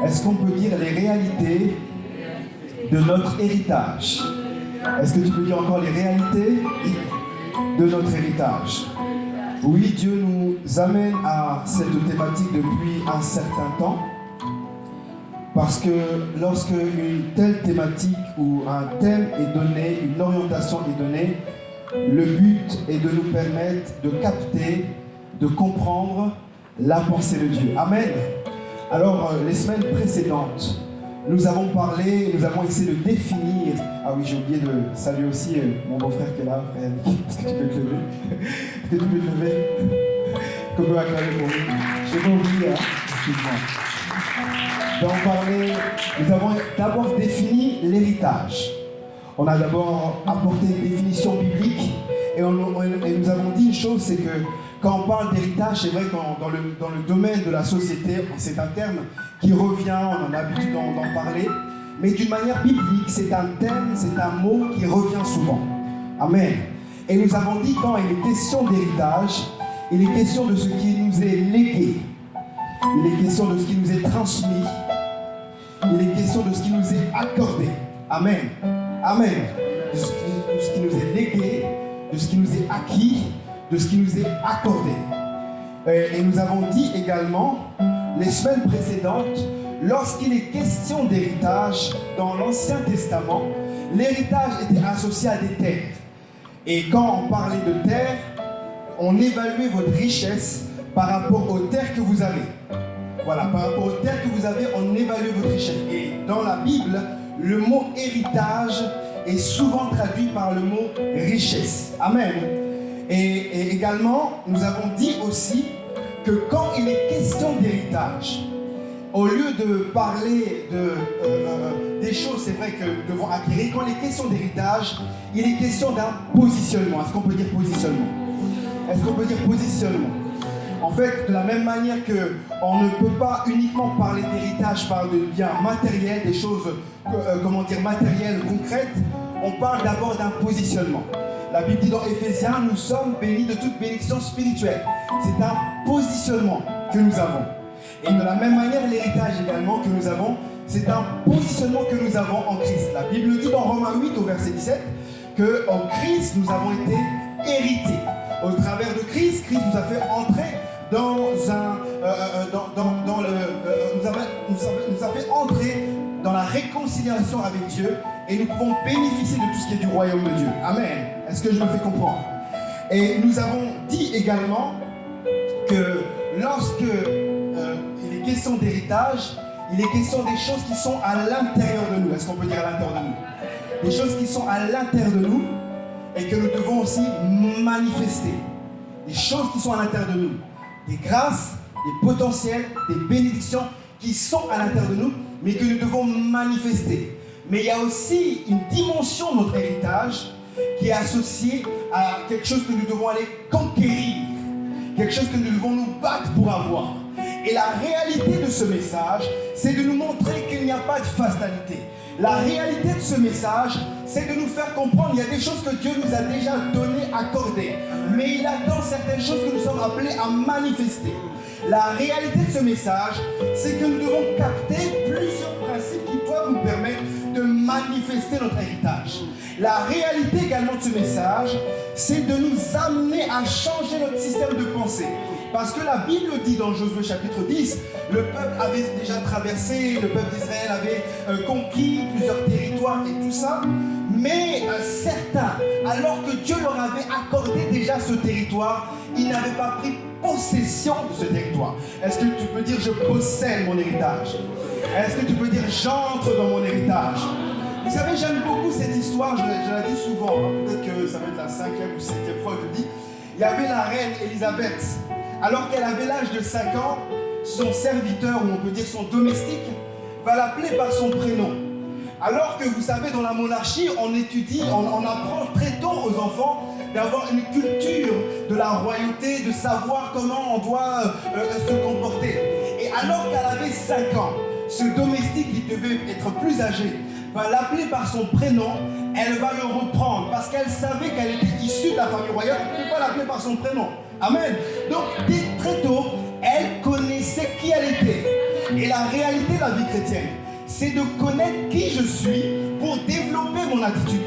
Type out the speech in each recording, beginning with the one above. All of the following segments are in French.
Est-ce qu'on peut dire les réalités de notre héritage? Est-ce que tu peux dire encore les réalités de notre héritage? Oui, Dieu nous amène à cette thématique depuis un certain temps. Parce que lorsque une telle thématique ou un thème est donné, une orientation est donnée, le but est de nous permettre de capter, de comprendre la pensée de Dieu. Amen. Alors, les semaines précédentes, nous avons parlé, nous avons essayé de définir. Ah oui, j'ai oublié de saluer aussi mon beau-frère qui est là, frère Yannick. Est-ce que tu peux te lever? Est-ce que tu peux te lever? Qu'on peut acclamer pour lui. Je n'ai pas oublié, hein? Excuse-moi. D'en parler, nous avons d'abord défini l'héritage. On a d'abord apporté une définition biblique et nous avons dit une chose, c'est que quand on parle d'héritage, c'est vrai que dans le domaine de la société, c'est un terme qui revient, on a l'habitude d'en parler, mais d'une manière biblique, c'est un thème, c'est un mot qui revient souvent. Amen. Et nous avons dit quand il est question d'héritage, il est question de ce qui nous est légué, il est question de ce qui nous est transmis, il est question de ce qui nous est accordé. Amen. Amen. De ce qui nous est légué, de ce qui nous est acquis, de ce qui nous est accordé. Et nous avons dit également, les semaines précédentes, lorsqu'il est question d'héritage dans l'Ancien Testament, l'héritage était associé à des terres. Et quand on parlait de terres, on évaluait votre richesse par rapport aux terres que vous avez. Voilà, par rapport aux terres que vous avez, on évalue votre richesse. Et dans la Bible, le mot héritage est souvent traduit par le mot richesse. Amen. Et également, nous avons dit aussi que quand il est question d'héritage, au lieu de parler des choses, c'est vrai que nous devons acquérir, quand il est question d'héritage, il est question d'un positionnement. Est-ce qu'on peut dire positionnement? Est-ce qu'on peut dire positionnement? En fait, de la même manière qu'on ne peut pas uniquement parler d'héritage par de biens matériels, des choses, matérielles, concrètes, on parle d'abord d'un positionnement. La Bible dit dans Éphésiens, nous sommes bénis de toute bénédiction spirituelle. C'est un positionnement que nous avons. Et de la même manière, l'héritage également que nous avons, c'est un positionnement que nous avons en Christ. La Bible dit dans Romains 8 au verset 17 qu'en Christ, nous avons été hérités. Au travers de Christ, Christ nous a fait entrer nous a fait entrer dans la réconciliation avec Dieu et nous pouvons bénéficier de tout ce qui est du royaume de Dieu. Amen. Est-ce que je me fais comprendre? Et nous avons dit également que lorsque il est question d'héritage, il est question des choses qui sont à l'intérieur de nous. Est-ce qu'on peut dire à l'intérieur de nous? Des choses qui sont à l'intérieur de nous et que nous devons aussi manifester. Des choses qui sont à l'intérieur de nous. Des grâces, des potentiels, des bénédictions qui sont à l'intérieur de nous, mais que nous devons manifester. Mais il y a aussi une dimension de notre héritage qui est associée à quelque chose que nous devons aller conquérir, quelque chose que nous devons nous battre pour avoir. Et la réalité de ce message, c'est de nous montrer qu'il n'y a pas de fatalité. La réalité de ce message, c'est de nous faire comprendre qu'il y a des choses que Dieu nous a déjà données, accordées. Mais il attend certaines choses que nous sommes appelés à manifester. La réalité de ce message, c'est que nous devons capter plusieurs principes qui doivent nous permettre de manifester notre héritage. La réalité également de ce message, c'est de nous amener à changer notre système de pensée. Parce que la Bible dit dans Josué chapitre 10, le peuple avait déjà traversé, le peuple d'Israël avait conquis plusieurs territoires et tout ça. Mais certains, alors que Dieu leur avait accordé déjà ce territoire, ils n'avaient pas pris possession de ce territoire. Est-ce que tu peux dire je possède mon héritage? Est-ce que tu peux dire j'entre dans mon héritage? Vous savez, j'aime beaucoup cette histoire, je la dis souvent, hein, peut-être que ça va être la 5e ou 7e fois que je le dis. Il y avait la reine Élisabeth. Alors qu'elle avait l'âge de 5 ans, son serviteur, ou on peut dire son domestique, va l'appeler par son prénom. Alors que vous savez, dans la monarchie, on étudie, on apprend très tôt aux enfants d'avoir une culture de la royauté, de savoir comment on doit se comporter. Et alors qu'elle avait 5 ans, ce domestique qui devait être plus âgé va l'appeler par son prénom, elle va le reprendre parce qu'elle savait qu'elle était issue de la famille royale, elle ne pouvait pas l'appeler par son prénom. Amen. Donc, très tôt, elle connaissait qui elle était. Et Et la réalité de la vie chrétienne, c'est de connaître qui je suis pour développer mon attitude.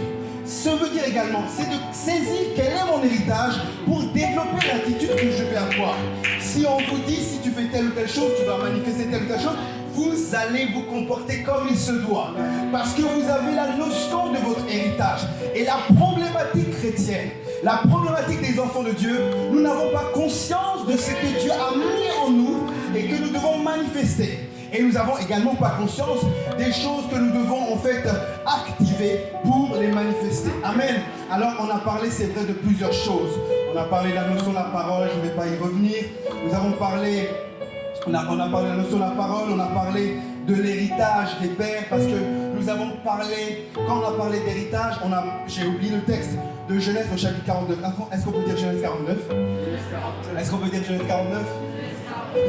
Ça veut dire également, c'est de saisir quel est mon héritage pour développer l'attitude que je vais avoir. Si on vous dit, si tu fais telle ou telle chose, tu vas manifester telle ou telle chose, vous allez vous comporter comme il se doit. Parce que vous avez la notion de votre héritage. Et la problématique chrétienne, la problématique des enfants de Dieu, nous n'avons pas conscience de ce que Dieu a mis en nous et que nous devons manifester. Et nous n'avons également pas conscience des choses que nous devons en fait activer pour les manifester. Amen. Alors on a parlé, c'est vrai, de plusieurs choses. On a parlé de la notion de la parole, je ne vais pas y revenir. Nous avons parlé, on a parlé de la notion de la parole, on a parlé de l'héritage des pères, parce que nous avons parlé, quand on a parlé d'héritage, j'ai oublié le texte de Genèse au chapitre 49. Est-ce qu'on peut dire Genèse 49? Est-ce qu'on peut dire Genèse 49?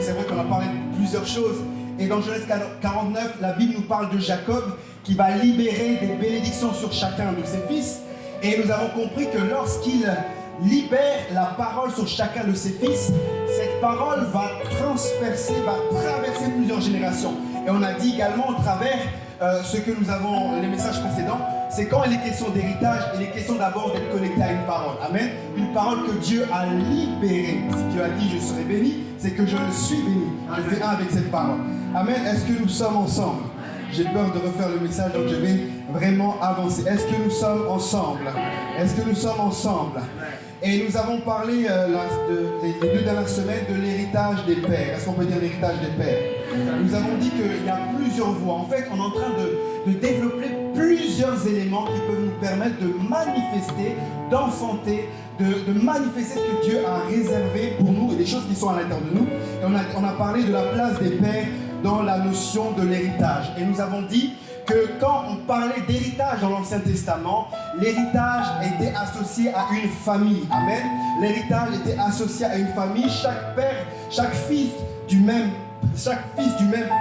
C'est vrai qu'on a parlé de plusieurs choses. Et dans Genèse 49, la Bible nous parle de Jacob qui va libérer des bénédictions sur chacun de ses fils. Et nous avons compris que lorsqu'il libère la parole sur chacun de ses fils, cette parole va transpercer, va traverser plusieurs générations. Et on a dit également au travers ce que nous avons, les messages précédents, c'est quand il est question d'héritage, il est question d'abord d'être connecté à une parole. Amen. Une parole que Dieu a libérée. Si Dieu a dit je serai béni, c'est que je le suis béni. Je fais un avec cette parole. Amen. Est-ce que nous sommes ensemble? J'ai peur de refaire le message, donc je vais vraiment avancer. Est-ce que nous sommes ensemble? Est-ce que nous sommes ensemble? Et nous avons parlé les 2 dernières semaines de l'héritage des pères. Est-ce qu'on peut dire l'héritage des pères? Nous avons dit qu'il y a plusieurs voies. En fait, on est en train de développer plusieurs éléments qui peuvent nous permettre de manifester, d'enfanter, de manifester ce que Dieu a réservé pour nous et des choses qui sont à l'intérieur de nous. Et on a parlé de la place des pères dans la notion de l'héritage. Et nous avons dit que quand on parlait d'héritage dans l'Ancien Testament, l'héritage était associé à une famille. Amen. L'héritage était associé à une famille. Chaque fils du même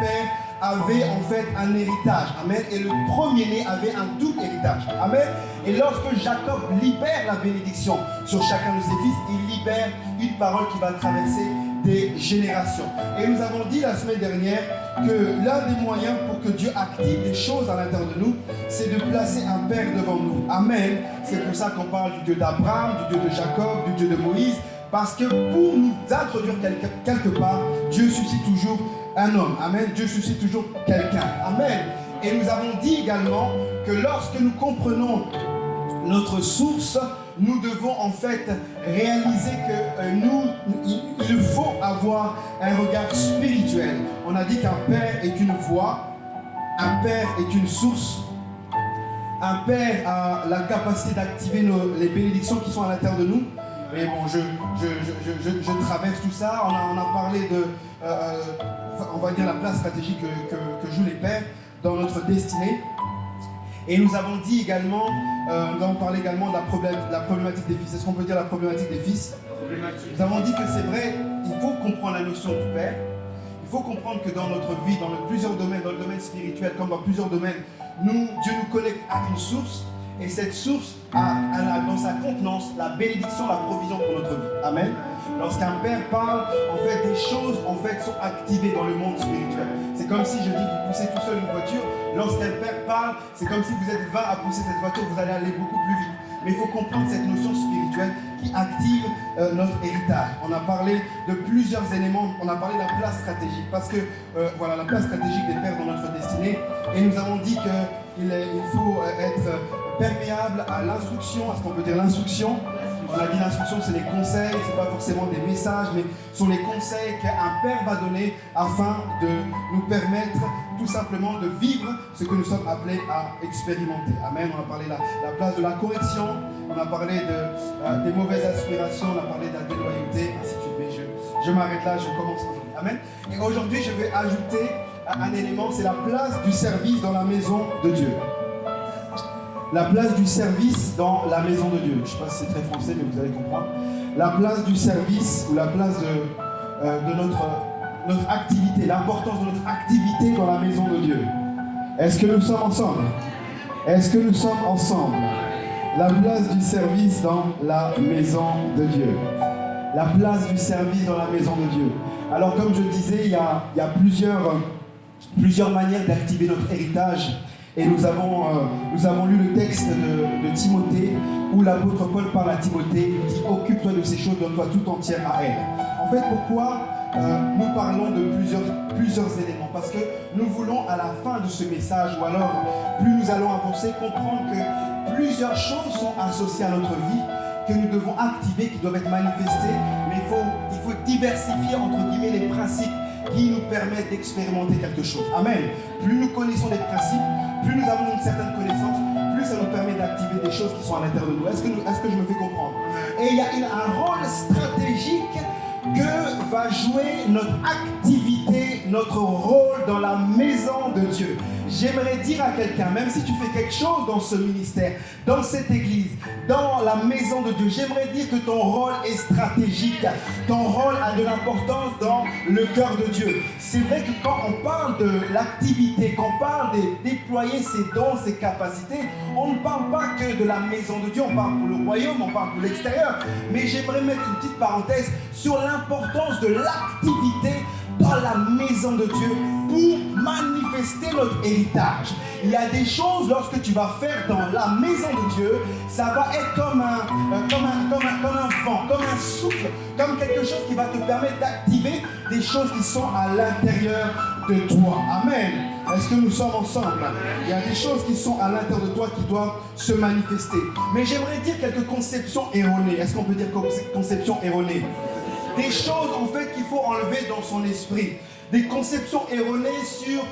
père avait en fait un héritage. Amen. Et le premier-né avait un double héritage. Amen. Et lorsque Jacob libère la bénédiction sur chacun de ses fils, il libère une parole qui va traverser des générations. Et nous avons dit la semaine dernière que l'un des moyens pour que Dieu active des choses à l'intérieur de nous, c'est de placer un père devant nous. Amen. C'est pour ça qu'on parle du Dieu d'Abraham, du Dieu de Jacob, du Dieu de Moïse. Parce que pour nous introduire quelque part, Dieu suscite toujours un homme. Amen. Dieu suscite toujours quelqu'un. Amen. Et nous avons dit également que lorsque nous comprenons notre source, nous devons en fait réaliser que il faut avoir un regard spirituel. On a dit qu'un père est une voie, un père est une source. Un père a la capacité d'activer les bénédictions qui sont à l'intérieur de nous. Mais bon, je traverse tout ça. On a parlé de, on va dire, la place stratégique que jouent les pères dans notre destinée. Et nous avons dit également, nous avons parlé également de la problématique des fils. Est-ce qu'on peut dire la problématique des fils? Nous avons dit que c'est vrai, il faut comprendre la notion du père. Il faut comprendre que dans notre vie, dans plusieurs domaines, dans le domaine spirituel comme dans plusieurs domaines, Dieu nous connecte à une source. Et cette source a dans sa contenance la bénédiction, la provision pour notre vie. Amen. Lorsqu'un père parle, en fait, des choses en fait, sont activées dans le monde spirituel. C'est comme si je dis, vous poussez tout seul une voiture. Lorsqu'un père parle, c'est comme si vous êtes 20 à pousser cette voiture, vous allez aller beaucoup plus vite. Mais il faut comprendre cette notion spirituelle qui active notre héritage. On a parlé de plusieurs éléments. On a parlé de la place stratégique. Parce que, voilà, la place stratégique des pères dans notre destinée. Et nous avons dit qu'il faut être perméable à l'instruction. Est-ce qu'on peut dire l'instruction? On a dit l'instruction, c'est les conseils, c'est pas forcément des messages, mais ce sont les conseils qu'un père va donner afin de nous permettre tout simplement de vivre ce que nous sommes appelés à expérimenter. Amen. On a parlé de la place de la correction, on a parlé des mauvaises aspirations, on a parlé de la déloyauté, ainsi de suite. Mais je m'arrête là, je commence aujourd'hui. Amen. Et aujourd'hui, je vais ajouter un élément, c'est la place du service dans la maison de Dieu. La place du service dans la maison de Dieu. Je ne sais pas si c'est très français, mais vous allez comprendre. La place du service ou la place de notre activité, l'importance de notre activité dans la maison de Dieu. Est-ce que nous sommes ensemble? Est-ce que nous sommes ensemble? La place du service dans la maison de Dieu. La place du service dans la maison de Dieu. Alors comme je disais, il y a plusieurs plusieurs manières d'activer notre héritage. Et nous avons lu le texte de Timothée, où l'apôtre Paul parle à Timothée, il dit « Occupe-toi de ces choses, donne-toi tout entière à elle ». En fait, pourquoi nous parlons de plusieurs éléments? Parce que nous voulons, à la fin de ce message, ou alors plus nous allons avancer, comprendre que plusieurs choses sont associées à notre vie, que nous devons activer, qui doivent être manifestées, mais il faut diversifier, entre guillemets, les principes qui nous permettent d'expérimenter quelque chose. Amen. Plus nous connaissons les principes, plus nous avons une certaine connaissance, plus ça nous permet d'activer des choses qui sont à l'intérieur de nous. Est-ce que je me fais comprendre? Et il y a un rôle stratégique que va jouer notre activité, notre rôle dans la maison de Dieu. J'aimerais dire à quelqu'un, même si tu fais quelque chose dans ce ministère, dans cette église, dans la maison de Dieu, j'aimerais dire que ton rôle est stratégique. Ton rôle a de l'importance dans le cœur de Dieu. C'est vrai que quand on parle de l'activité, quand on parle de déployer ses dons, ses capacités, on ne parle pas que de la maison de Dieu, on parle pour le royaume, on parle pour l'extérieur. Mais j'aimerais mettre une petite parenthèse sur l'importance de l'activité dans la maison de Dieu pour manifester notre héritage. Il y a des choses, lorsque tu vas faire dans la maison de Dieu, ça va être comme un vent, comme un souffle, comme quelque chose qui va te permettre d'activer des choses qui sont à l'intérieur de toi. Amen. Est-ce que nous sommes ensemble? Il y a des choses qui sont à l'intérieur de toi qui doivent se manifester. Mais j'aimerais dire quelques conceptions erronées. Est-ce qu'on peut dire conceptions erronées? Des choses en fait qu'il faut enlever dans son esprit. Des conceptions erronées sur...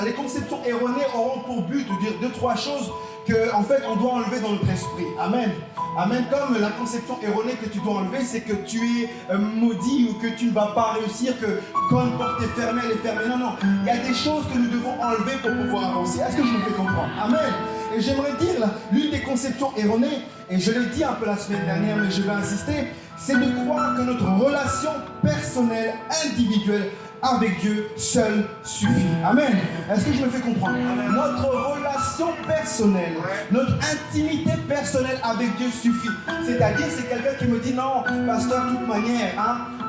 les conceptions erronées auront pour but de dire 2-3 choses que en fait on doit enlever dans notre esprit. Amen. Amen. Comme la conception erronée que tu dois enlever, c'est que tu es maudit ou que tu ne vas pas réussir, que quand une porte est fermée, elle est fermée. Non, non. Il y a des choses que nous devons enlever pour pouvoir avancer. Est-ce que je me fais comprendre? Amen. Et j'aimerais dire, l'une des conceptions erronées, et je l'ai dit un peu la semaine dernière, mais je vais insister, c'est de croire que notre relation personnelle, individuelle, avec Dieu seul suffit. Amen. Est-ce que je me fais comprendre? Notre relation personnelle, notre intimité personnelle avec Dieu suffit. C'est-à-dire, c'est quelqu'un qui me dit, non, pasteur, de toute manière,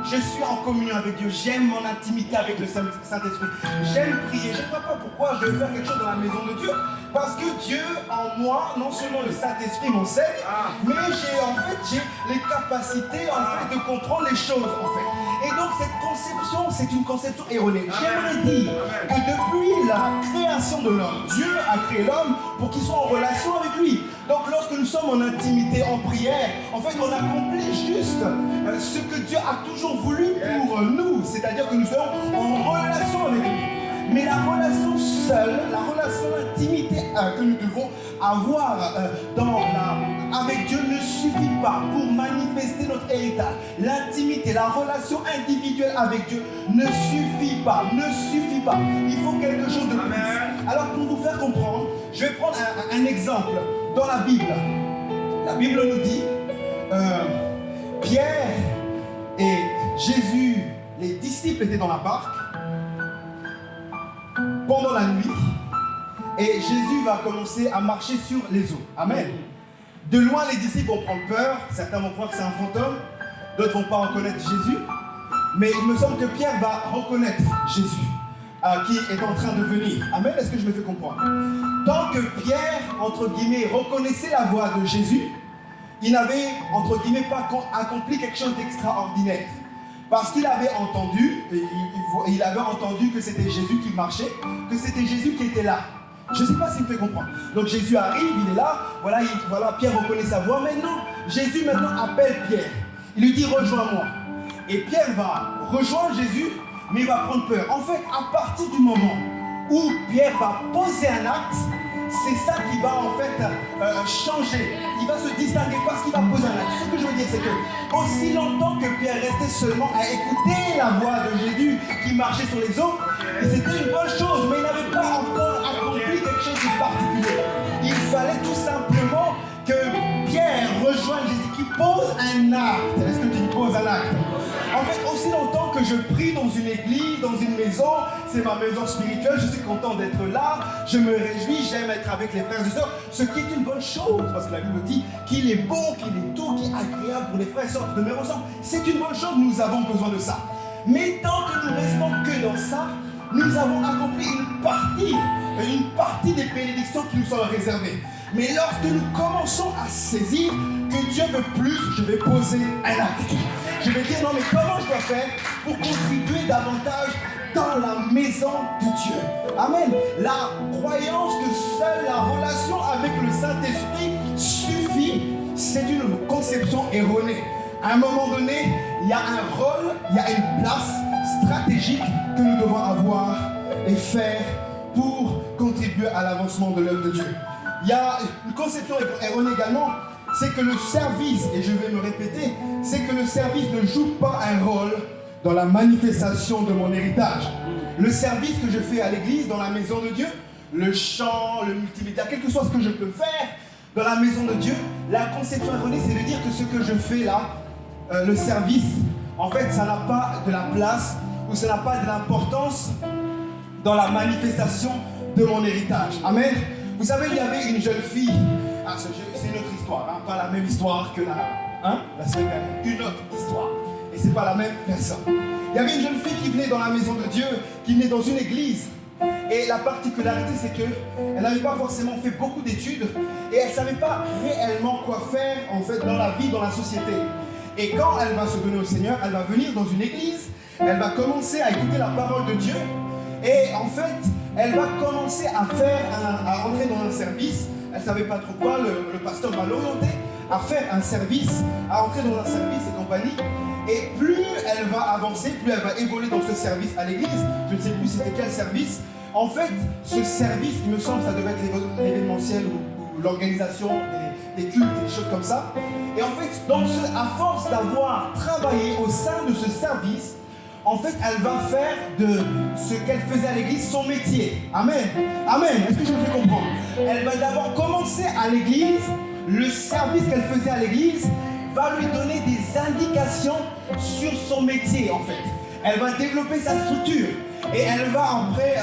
je suis en communion avec Dieu, j'aime mon intimité avec le Saint-Esprit, j'aime prier, je ne vois pas pourquoi je vais faire quelque chose dans la maison de Dieu, parce que Dieu en moi, non seulement le Saint-Esprit m'enseigne, mais j'ai les capacités de comprendre les choses en fait. Et donc cette conception, c'est une conception erronée. J'aimerais dire que depuis la création de l'homme, Dieu a créé l'homme pour qu'il soit en relation avec lui. Donc lorsque nous sommes en intimité, en prière, en fait on accomplit juste ce que Dieu a toujours voulu pour nous, c'est-à-dire que nous sommes en relation avec lui. Mais la relation seule, la relation d'intimité que nous devons avoir avec Dieu ne suffit pas pour manifester notre héritage. L'intimité, la relation individuelle avec Dieu ne suffit pas, Il faut quelque chose de plus. Alors pour vous faire comprendre, je vais prendre un exemple dans la Bible. La Bible nous dit, Pierre et Jésus, les disciples étaient dans la barque pendant la nuit, et Jésus va commencer à marcher sur les eaux. Amen. De loin, les disciples vont prendre peur. Certains vont croire que c'est un fantôme, d'autres ne vont pas reconnaître Jésus. Mais il me semble que Pierre va reconnaître Jésus qui est en train de venir. Amen. Est-ce que je me fais comprendre? Tant que Pierre, entre guillemets, reconnaissait la voix de Jésus, il n'avait, entre guillemets, pas accompli quelque chose d'extraordinaire. Parce qu'il avait entendu, que c'était Jésus qui marchait, que c'était Jésus qui était là. Je ne sais pas s'il me fait comprendre. Donc Jésus arrive, il est là, voilà, Pierre reconnaît sa voix. Maintenant, Jésus appelle Pierre. Il lui dit, rejoins-moi. Et Pierre va rejoindre Jésus, mais il va prendre peur. En fait, à partir du moment où Pierre va poser un acte, c'est ça qui va en fait changer. Il va se distinguer parce qu'il va poser un acte. Ce que je veux dire, c'est que aussi longtemps que Pierre restait seulement à écouter la voix de Jésus qui marchait sur les eaux, c'était une bonne chose, mais il n'avait pas encore accompli quelque chose de particulier. Il fallait tout simplement que Pierre rejoigne Jésus, qui pose un acte. Est-ce que tu poses un acte? En fait, aussi longtemps que je prie dans une église, dans une maison, c'est ma maison spirituelle, je suis content d'être là, je me réjouis, j'aime être avec les frères et sœurs, ce qui est une bonne chose, parce que la Bible dit qu'il est bon, qu'il est doux, qu'il est agréable pour les frères et sœurs de demeurer ensemble. C'est une bonne chose, nous avons besoin de ça. Mais tant que nous restons que dans ça, nous avons accompli une partie des bénédictions qui nous sont réservées. Mais lorsque nous commençons à saisir que Dieu veut plus, je vais poser un acte. Je vais dire non, mais comment je dois faire pour contribuer davantage dans la maison de Dieu? Amen. La croyance que seule la relation avec le Saint-Esprit suffit, c'est une conception erronée. À un moment donné, il y a un rôle, il y a une place stratégique que nous devons avoir et faire pour contribuer à l'avancement de l'œuvre de Dieu. Il y a une conception erronée également, c'est que le service, et je vais me répéter, c'est que le service ne joue pas un rôle dans la manifestation de mon héritage. Le service que je fais à l'église, dans la maison de Dieu, le chant, le multimédia, quel que soit ce que je peux faire dans la maison de Dieu, la conception erronée, c'est de dire que ce que je fais là, le service, en fait, ça n'a pas de la place ou ça n'a pas de l'importance dans la manifestation de mon héritage. Amen. Vous savez, il y avait une jeune fille, c'est une autre histoire, hein, pas la même histoire que la semaine dernière, une autre histoire, et c'est pas la même personne. Il y avait une jeune fille qui venait dans la maison de Dieu, qui venait dans une église, et la particularité c'est qu'elle n'avait pas forcément fait beaucoup d'études, et elle ne savait pas réellement quoi faire en fait dans la vie, dans la société. Et quand elle va se donner au Seigneur, elle va venir dans une église, elle va commencer à écouter la parole de Dieu, et en fait, elle va commencer à entrer dans un service. Elle ne savait pas trop quoi, le pasteur va l'orienter à faire un service, à entrer dans un service et compagnie. Et plus elle va avancer, plus elle va évoluer dans ce service à l'église. Je ne sais plus c'était quel service. En fait, ce service, il me semble, ça devait être l'événementiel ou l'organisation des cultes, des choses comme ça. Et en fait, à force d'avoir travaillé au sein de ce service, en fait, elle va faire de ce qu'elle faisait à l'église son métier. Amen. Amen. Est-ce que je me fais comprendre? Elle va d'abord commencer à l'église. Le service qu'elle faisait à l'église va lui donner des indications sur son métier, en fait. Elle va développer sa structure. Et elle va après,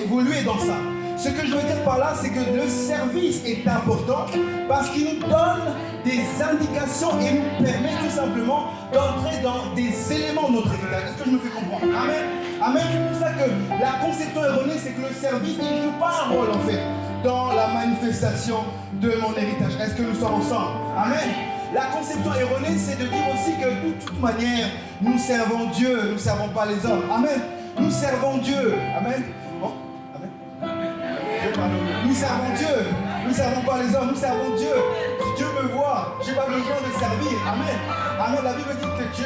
évoluer dans ça. Ce que je veux dire par là, c'est que le service est important parce qu'il nous donne des indications et nous permet tout simplement d'entrer dans des éléments de notre héritage. Est-ce que je me fais comprendre? Amen. Amen. C'est pour ça que la conception erronée, c'est que le service ne joue pas un rôle en fait dans la manifestation de mon héritage. Est-ce que nous sommes ensemble? Amen. La conception erronée, c'est de dire aussi que de toute manière, nous servons Dieu, nous ne servons pas les hommes. Amen. Nous servons Dieu. Amen. Bon. Nous servons Dieu, nous ne servons pas les hommes, nous servons Dieu. Si Dieu me voit, je n'ai pas besoin de servir. Amen. Amen. La Bible dit que Dieu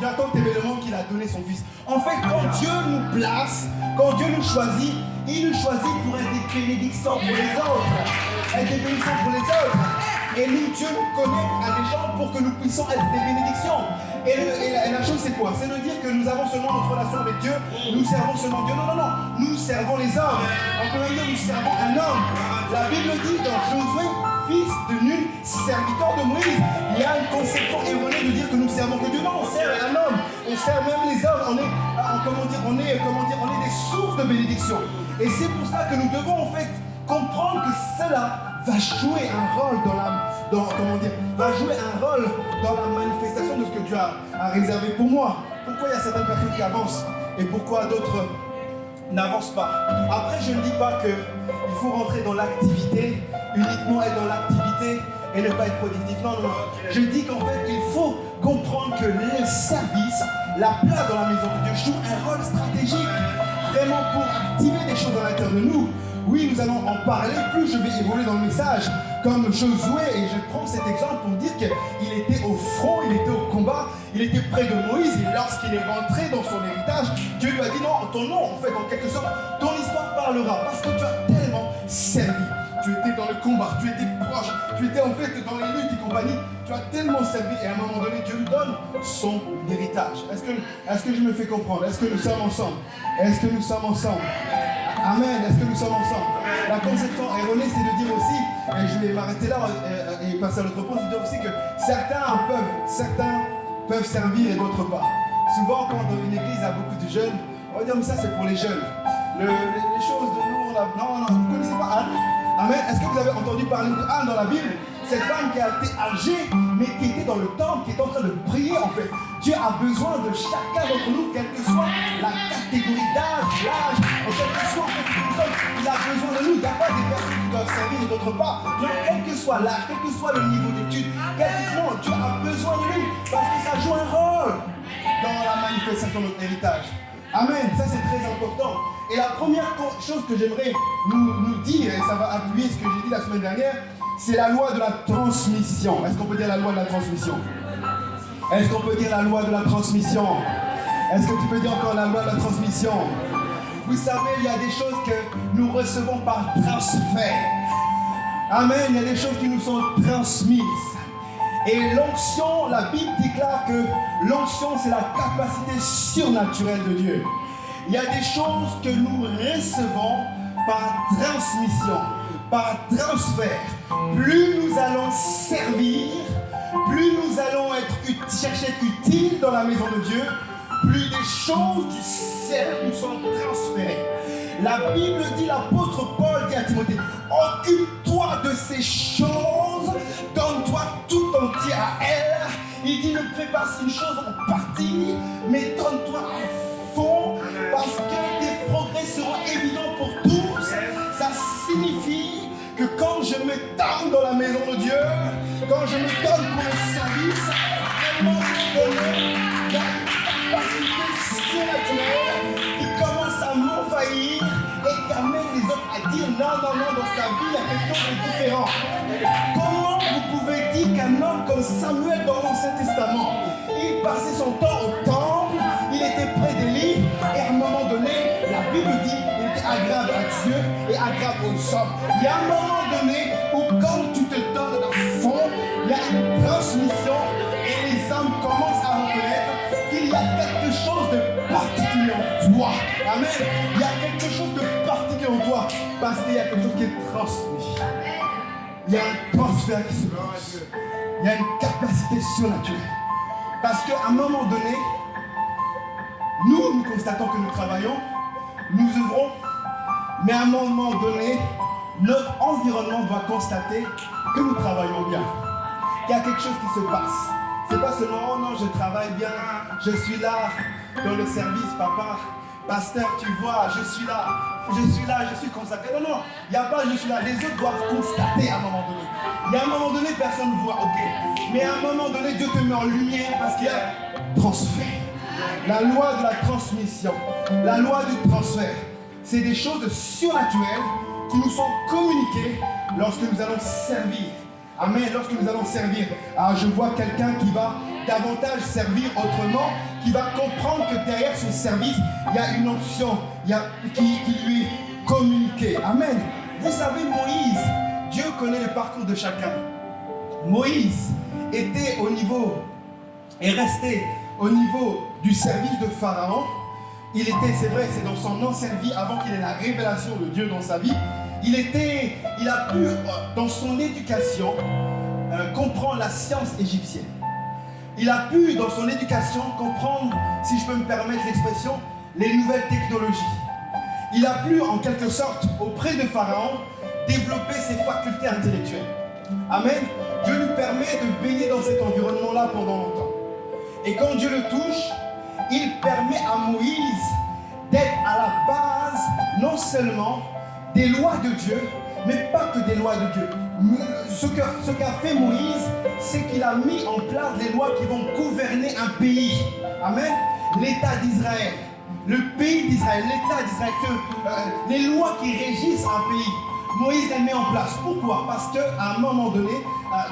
a tant aimé le monde qu'il a donné son Fils. En fait, quand Dieu nous place, quand Dieu nous choisit, il nous choisit pour être des bénédictions pour les autres. Être des bénédictions pour les autres. Et nous, Dieu nous connecte à des gens pour que nous puissions être des bénédictions. Et la chose, c'est quoi? C'est de dire que nous avons seulement notre relation avec Dieu, nous servons seulement Dieu. Non, non, non. Nous servons les hommes. En premier lieu, nous servons un homme. La Bible dit dans Josué, fils de Nun, serviteur de Moïse, il y a une conception erronée de dire que nous servons que Dieu. Non, on sert un homme. On sert même les hommes. On est des sources de bénédiction. Et c'est pour ça que nous devons en fait comprendre que cela va jouer un rôle va jouer un rôle dans la manifestation de ce que Dieu a réservé pour moi. Pourquoi il y a certaines personnes qui avancent et pourquoi d'autres n'avancent pas? Après, je ne dis pas qu'il faut rentrer dans l'activité, uniquement être dans l'activité et ne pas être productif. Non, non, non. Je dis qu'en fait, il faut comprendre que le service, la place dans la maison de Dieu joue un rôle stratégique, vraiment pour activer des choses à l'intérieur de nous. Oui, nous allons en parler, plus je vais évoluer dans le message, comme Josué, et je prends cet exemple pour dire qu'il était au front, il était au combat, il était près de Moïse, et lorsqu'il est rentré dans son héritage, Dieu lui a dit non, ton nom, en fait, en quelque sorte, ton histoire parlera, parce que tu as tellement servi. Tu étais dans le combat, tu étais proche, tu étais en fait dans les luttes et compagnie, tu as tellement servi, et à un moment donné, Dieu lui donne son héritage. Est-ce que je me fais comprendre? Est-ce que nous sommes ensemble? Est-ce que nous sommes ensemble? Amen. Est-ce que nous sommes ensemble? La conception erronée, c'est de dire aussi, et je vais m'arrêter là et passer à l'autre point, c'est de dire aussi que certains peuvent servir et d'autres pas. Souvent, quand dans une église, il y a beaucoup de jeunes, on va dire, mais ça c'est pour les jeunes. Les choses de nous, non, vous ne connaissez pas Anne? Amen. Est-ce que vous avez entendu parler de Anne dans la Bible? Cette femme qui a été âgée, mais qui était dans le temple, qui était en train de prier en fait. Dieu a besoin de chacun d'entre nous, quelle que soit la catégorie d'âge, l'âge, quel que soit il a besoin de nous. Il n'y a pas des personnes qui doivent servir et d'autres pas. Non, quel que soit l'âge, quel que soit le niveau d'études, Dieu a besoin de nous parce que ça joue un rôle dans la manifestation de notre héritage. Amen, ça c'est très important. Et la première chose que j'aimerais nous dire, et ça va appuyer ce que j'ai dit la semaine dernière, c'est la loi de la transmission. Est-ce qu'on peut dire la loi de la transmission? Est-ce qu'on peut dire la loi de la transmission? Est-ce que tu peux dire encore la loi de la transmission? Vous savez, il y a des choses que nous recevons par transfert. Amen, il y a des choses qui nous sont transmises. Et l'onction, la Bible déclare que l'onction, c'est la capacité surnaturelle de Dieu. Il y a des choses que nous recevons par transmission, par transfert. Plus nous allons servir, plus nous allons chercher à être utiles dans la maison de Dieu, plus des choses du ciel nous sont transférées. La Bible dit, l'apôtre Paul dit à Timothée, occupe-toi de ces choses, donne-toi tout entier à elles. Il dit, ne fais pas une chose en partie, mais donne-toi à fond, parce que tes progrès seront évidents pour tous. Ça signifie que quand je me donne dans la maison de Dieu, quand je me donne pour le service, à un moment donné, il y a une capacité surnaturelle qui commence à m'envahir et qui amène les autres à dire non, dans sa vie, il y a quelque chose de différent. Comment vous pouvez dire qu'un homme comme Samuel dans l'Ancien Testament, il passait son temps au temple, il était près d'Élie, et à un moment donné, la Bible dit qu'il était agréable à Dieu et agréable aux hommes. Il y a un moment donné où quand tu te donnes à fond, il y a une transmission et les hommes commencent à reconnaître qu'il y a quelque chose de particulier en toi. Amen. Il y a quelque chose de particulier en toi parce qu'il y a quelque chose qui est transmis. Il y a un transfert qui se passe. Il y a une capacité surnaturelle. Parce qu'à un moment donné, nous constatons que nous travaillons, nous œuvrons, mais à un moment donné, notre environnement doit constater que nous travaillons bien. Qu'il y a quelque chose qui se passe. C'est pas seulement, oh non, je travaille bien, je suis là dans le service, papa, pasteur, tu vois, je suis là, je suis consacré. Non, non, il n'y a pas je suis là. Les autres doivent constater à un moment donné. Il y a un moment donné, personne ne voit, ok. Mais à un moment donné, Dieu te met en lumière parce qu'il y a transfert. La loi de la transmission, la loi du transfert, c'est des choses surnaturelles qui nous sont communiquées lorsque nous allons servir. Amen, lorsque nous allons servir. Alors je vois quelqu'un qui va davantage servir autrement, qui va comprendre que derrière ce service, il y a une onction qui lui est communiquée. Amen. Vous savez, Moïse, Dieu connaît le parcours de chacun. Moïse était au niveau, et resté au niveau du service de Pharaon. Il était, c'est vrai, c'est dans son ancienne vie, avant qu'il ait la révélation de Dieu dans sa vie, il a pu, dans son éducation, comprendre la science égyptienne. Il a pu, dans son éducation, comprendre, si je peux me permettre l'expression, les nouvelles technologies. Il a pu, en quelque sorte, auprès de Pharaon, développer ses facultés intellectuelles. Amen. Dieu lui permet de baigner dans cet environnement-là pendant longtemps. Et quand Dieu le touche, il permet à Moïse d'être à la base, non seulement des lois de Dieu, mais pas que des lois de Dieu. Ce qu'a fait Moïse, c'est qu'il a mis en place les lois qui vont gouverner un pays. Amen. L'État d'Israël, le pays d'Israël, l'État d'Israël, les lois qui régissent un pays. Moïse les met en place. Pourquoi? Parce qu'à un moment donné,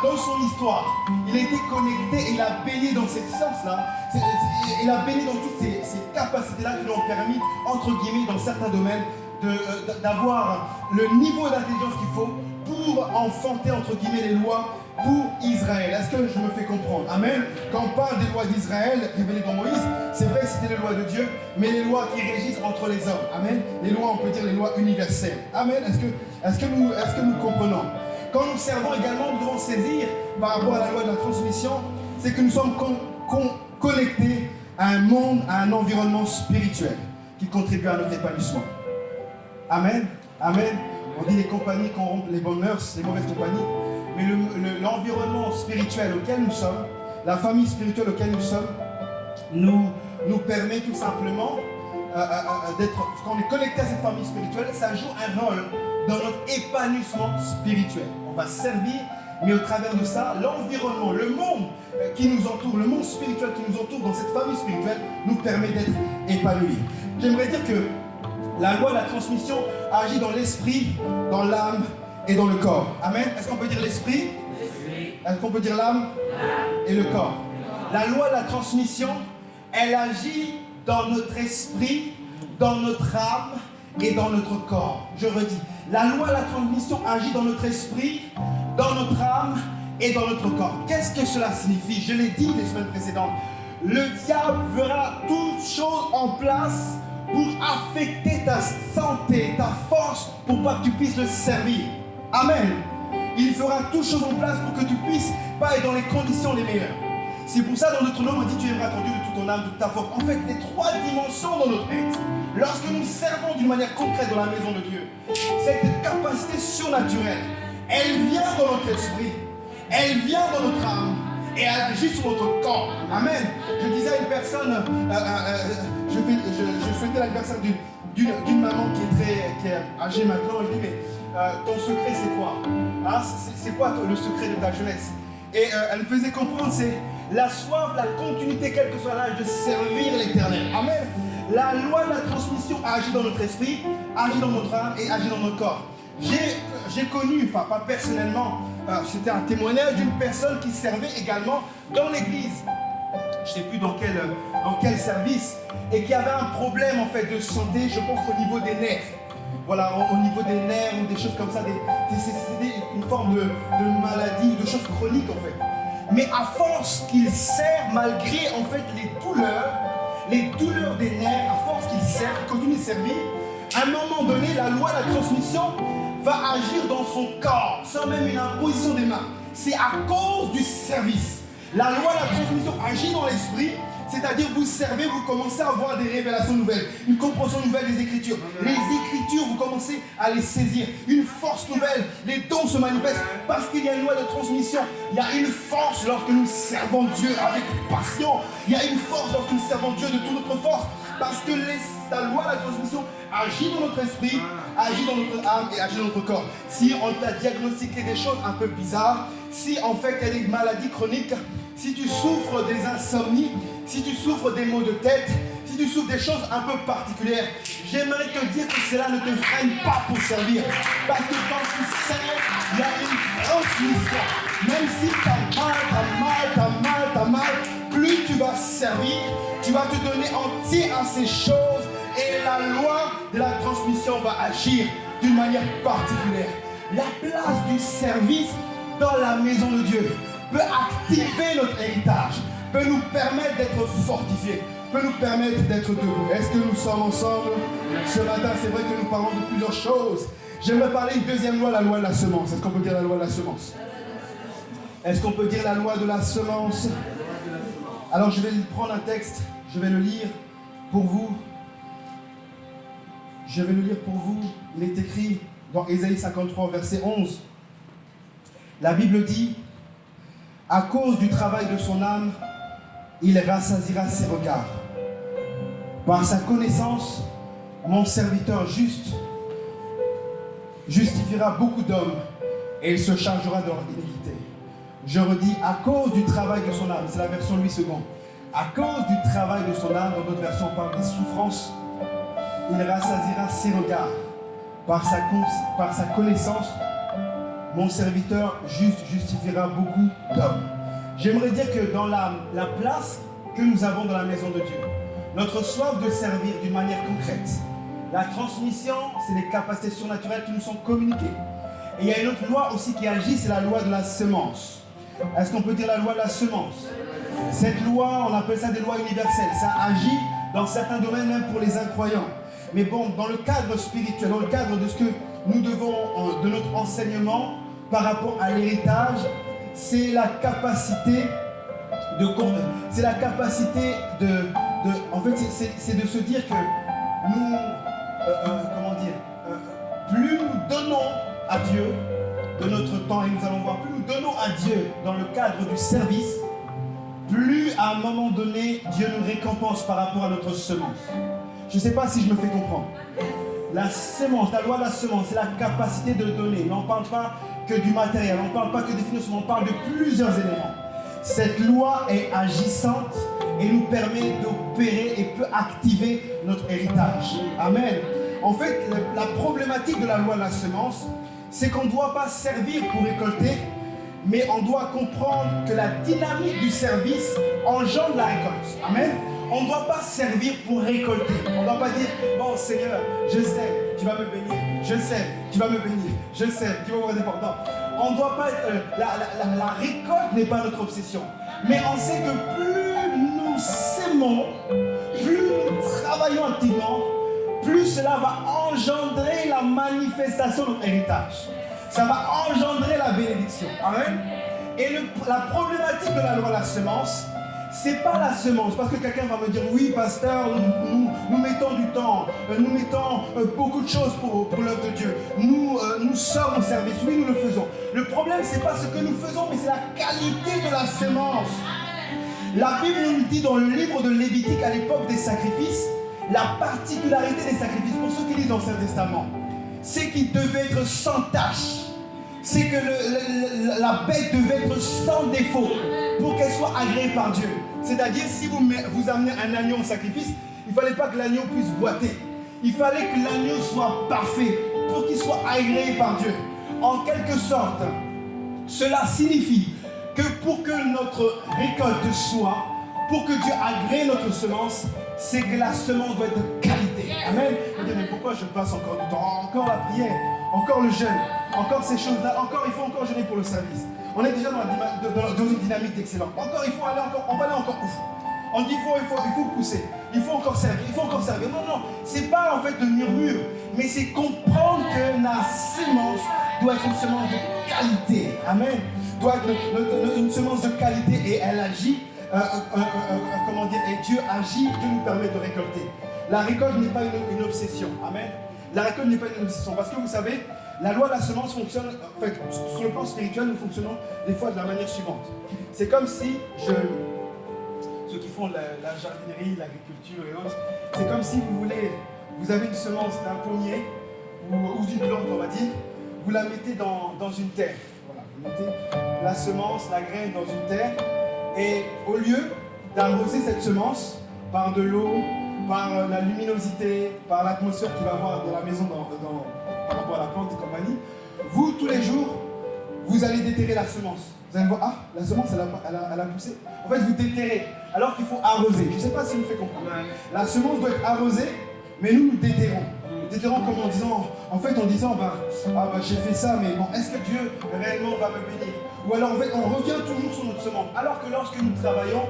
dans son histoire, il a été connecté et il a baigné dans cette science-là. Il a baigné dans toutes ces capacités-là qui lui ont permis, entre guillemets, dans certains domaines, d'avoir le niveau d'intelligence qu'il faut pour enfanter, entre guillemets, les lois pour Israël. Est-ce que je me fais comprendre? Amen. Quand on parle des lois d'Israël révélées dans Moïse, c'est vrai que c'était les lois de Dieu, mais les lois qui régissent entre les hommes. Amen. Les lois, on peut dire les lois universelles. Amen. Est-ce que nous comprenons? Quand nous servons également, nous devons saisir par rapport à la loi de la transmission, c'est que nous sommes connectés à un monde, à un environnement spirituel qui contribue à notre épanouissement. Amen. Amen. On dit les compagnies corrompent les bonnes mœurs, les mauvaises compagnies. Mais l'environnement spirituel auquel nous sommes, la famille spirituelle auquel nous sommes, nous permet tout simplement quand on est connecté à cette famille spirituelle, ça joue un rôle dans notre épanouissement spirituel. On va servir, mais au travers de ça, l'environnement, le monde qui nous entoure, le monde spirituel qui nous entoure dans cette famille spirituelle nous permet d'être épanouis. J'aimerais dire que la loi de la transmission agit dans l'esprit, dans l'âme et dans le corps. Amen. Est-ce qu'on peut dire l'esprit? Est-ce qu'on peut dire l'âme et le corps? La loi de la transmission, elle agit dans notre esprit, dans notre âme et dans notre corps. Je redis, la loi de la transmission agit dans notre esprit, dans notre âme et dans notre corps. Qu'est-ce que cela signifie? Je l'ai dit les semaines précédentes. Le diable verra toutes choses en place pour affecter ta santé, ta force, pour pas que tu puisses le servir. Amen. Il fera toutes choses en place pour que tu puisses pas être dans les conditions les meilleures. C'est pour ça, dans notre nom, on dit tu aimeras ton Dieu de toute ton âme, de toute ta force. En fait, les trois dimensions dans notre être, lorsque nous servons d'une manière concrète dans la maison de Dieu, cette capacité surnaturelle, elle vient dans notre esprit, elle vient dans notre âme, et elle agit sur notre corps. Amen. Je disais à une personne, je souhaitais l'anniversaire d'une maman qui est âgée maintenant. Je dis, mais ton secret c'est quoi? Hein, c'est quoi le secret de ta jeunesse? Et elle me faisait comprendre, c'est la soif, la continuité, quel que soit l'âge, de servir l'Éternel. Amen. La loi de la transmission agit dans notre esprit, agit dans notre âme et agit dans notre corps. J'ai connu, enfin pas personnellement, c'était un témoignage d'une personne qui servait également dans l'église. Je ne sais plus dans quel service, et qui avait un problème en fait de santé, je pense au niveau des nerfs. Voilà, au niveau des nerfs ou des choses comme ça, c'était une forme de maladie ou de choses chroniques en fait. Mais à force qu'il sert, malgré en fait les douleurs des nerfs, à force qu'il sert, il continue de servir, à un moment donné, la loi de la transmission va agir dans son corps, sans même une imposition des mains. C'est à cause du service. La loi de la transmission agit dans l'esprit, c'est-à-dire vous servez, vous commencez à avoir des révélations nouvelles, une compréhension nouvelle des Écritures. Les Écritures, vous commencez à les saisir. Une force nouvelle, les dons se manifestent parce qu'il y a une loi de transmission. Il y a une force lorsque nous servons Dieu avec passion. Il y a une force lorsque nous servons Dieu de toute notre force. Parce que la loi de la transmission agit dans notre esprit, agit dans notre âme et agit dans notre corps. Si on t'a diagnostiqué des choses un peu bizarres, si en fait il y a des maladies chroniques, si tu souffres des insomnies, si tu souffres des maux de tête, si tu souffres des choses un peu particulières, j'aimerais te dire que cela ne te freine pas pour servir. Parce que quand tu sers, il y a une transmission. Même si tu as mal, plus tu vas servir, tu vas te donner entier à ces choses et la loi de la transmission va agir d'une manière particulière. La place du service dans la maison de Dieu peut activer notre héritage, peut nous permettre d'être fortifiés, peut nous permettre d'être debout. Est-ce que nous sommes ensemble? Ce matin, c'est vrai que nous parlons de plusieurs choses. J'aimerais parler une deuxième loi, la loi de la semence. Est-ce qu'on peut dire la loi de la semence? Est-ce qu'on peut dire la loi de la semence? Alors je vais prendre un texte, je vais le lire pour vous. Je vais le lire pour vous. Il est écrit dans Ésaïe 53, verset 11. La Bible dit: à cause du travail de son âme, il rassasiera ses regards. Par sa connaissance, mon serviteur juste justifiera beaucoup d'hommes et il se chargera de leur iniquité. Je redis, à cause du travail de son âme, c'est la version Louis II. À cause du travail de son âme, dans d'autres versions on parle des souffrances, il rassasiera ses regards. Par sa connaissance, mon serviteur juste justifiera beaucoup d'hommes. J'aimerais dire que dans la place que nous avons dans la maison de Dieu, notre soif de servir d'une manière concrète, la transmission, c'est les capacités surnaturelles qui nous sont communiquées. Et il y a une autre loi aussi qui agit, c'est la loi de la semence. Est-ce qu'on peut dire la loi de la semence? Cette loi, on appelle ça des lois universelles. Ça agit dans certains domaines, même pour les incroyants. Mais bon, dans le cadre spirituel, dans le cadre de ce que nous devons, de notre enseignement, par rapport à l'héritage, c'est la capacité de en fait, c'est de se dire que nous, plus nous donnons à Dieu de notre temps, et nous allons voir, plus nous donnons à Dieu dans le cadre du service, plus à un moment donné, Dieu nous récompense par rapport à notre semence. Je ne sais pas si je me fais comprendre. La semence, la loi de la semence, c'est la capacité de donner. Mais on ne parle pas que du matériel, on ne parle pas que des financements, on parle de plusieurs éléments. Cette loi est agissante et nous permet d'opérer et peut activer notre héritage. Amen. En fait, la problématique de la loi de la semence, c'est qu'on ne doit pas servir pour récolter, mais on doit comprendre que la dynamique du service engendre la récolte. Amen. On ne doit pas servir pour récolter. On ne doit pas dire, bon Seigneur, je sais, tu vas me bénir. Je sais, tu vas me bénir. Je sais, tu vas me répondre. Non. On ne doit pas être... la récolte n'est pas notre obsession. Mais on sait que plus nous s'aimons, plus nous travaillons activement, plus cela va engendrer la manifestation de notre héritage. Ça va engendrer la bénédiction. Amen. Et la problématique de la loi de la semence, c'est pas la semence, parce que quelqu'un va me dire, oui, pasteur, nous mettons du temps, nous mettons beaucoup de choses pour l'œuvre de Dieu. Nous sommes au service, oui, nous le faisons. Le problème, c'est pas ce que nous faisons, mais c'est la qualité de la semence. La Bible nous dit dans le livre de Lévitique, à l'époque des sacrifices, la particularité des sacrifices, pour ceux qui lisent dans l'Ancien Testament, c'est qu'ils devaient être sans tache. C'est que la bête devait être sans défaut pour qu'elle soit agréée par Dieu. C'est-à-dire, si vous amenez un agneau en sacrifice, il ne fallait pas que l'agneau puisse boiter. Il fallait que l'agneau soit parfait pour qu'il soit agréé par Dieu. En quelque sorte, cela signifie que pour que notre récolte soit, pour que Dieu agrée notre semence, c'est que la semence doit être de qualité. Amen. Vous dites, mais pourquoi je passe encore du temps? Encore la prière, encore le jeûne, encore ces choses-là, il faut encore jeûner pour le service. On est déjà dans une dynamique excellente. Encore, il faut aller encore, on va aller encore ouf. On dit, il faut pousser, il faut encore servir, il faut encore servir. Non, c'est pas en fait de murmure, mais c'est comprendre que la semence doit être une semence de qualité. Amen. Doit être une semence de qualité et elle agit. Comment dire, et Dieu agit, Dieu nous permet de récolter. La récolte n'est pas une obsession. Amen. La récolte n'est pas une obsession. Parce que vous savez, la loi de la semence fonctionne, en fait, sur le plan spirituel, nous fonctionnons des fois de la manière suivante. C'est comme si ceux qui font la jardinerie, l'agriculture et autres, c'est comme si vous avez une semence d'un pommier ou d'une plante, on va dire, vous la mettez dans une terre. Voilà, vous mettez la semence, la graine dans une terre. Et au lieu d'arroser cette semence par de l'eau, par la luminosité, par l'atmosphère qu'il va avoir dans la maison par rapport à la plante et compagnie, vous, tous les jours, vous allez déterrer la semence. Vous allez voir, ah, la semence, elle a poussé. En fait, vous déterrez, alors qu'il faut arroser. Je ne sais pas si vous me faites comprendre. La semence doit être arrosée, mais nous déterrons. Nous déterrons comme en disant, j'ai fait ça, mais bon, est-ce que Dieu réellement va me bénir? Ou alors, en fait, on revient toujours sur notre semence. Alors que lorsque nous travaillons,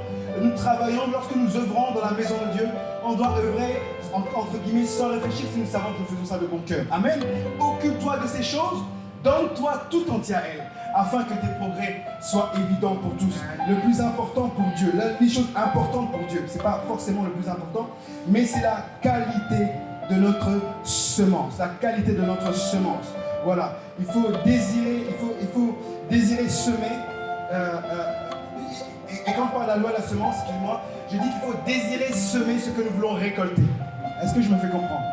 lorsque nous œuvrons dans la maison de Dieu, on doit œuvrer, entre guillemets, sans réfléchir si nous savons que nous faisons ça de bon cœur. Amen. Occupe-toi de ces choses, donne-toi tout entier à elles, afin que tes progrès soient évidents pour tous. Le plus important pour Dieu, les choses importantes pour Dieu, ce n'est pas forcément le plus important, mais c'est la qualité de notre semence. La qualité de notre semence. Voilà. Il faut désirer semer. Et quand on parle de la loi de la semence, excusez-moi, je dis qu'il faut désirer semer ce que nous voulons récolter. Est-ce que je me fais comprendre?